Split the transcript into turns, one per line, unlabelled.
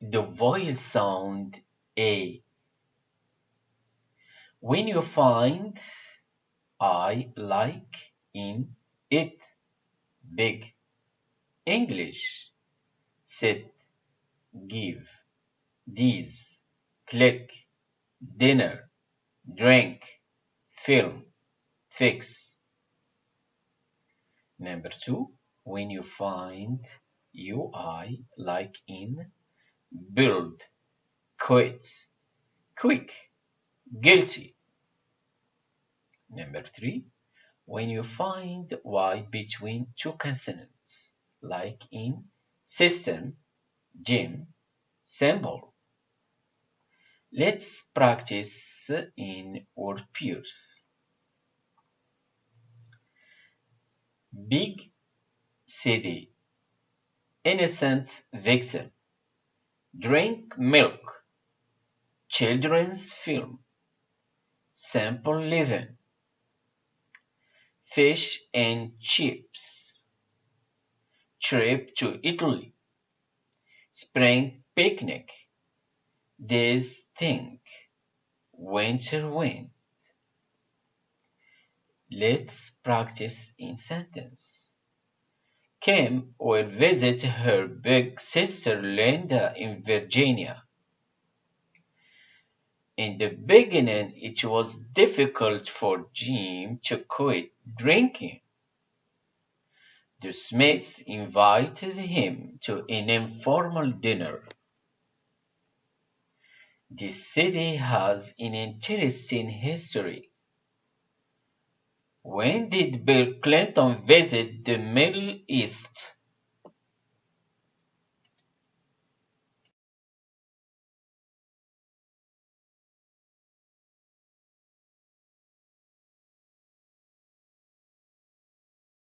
The vowel sound A. When you find I like in it, big, English, sit, give, these, click, dinner, drink, film, fix. Number 2, when you find UI like in build, quit, quick, guilty. Number 3, when you find Y between two consonants, like in system, gym, symbol. Let's practice in word pairs. Big city, innocent victim, drink milk, children's film, simple living, fish and chips, trip to Italy, spring picnic, this thing, winter wind. Let's practice in sentence. Kim will visit her big sister Linda in Virginia. In the beginning, it was difficult for Jim to quit drinking. The Smiths invited him to an informal dinner. This city has an interesting history. When did Bill Clinton visit the Middle East?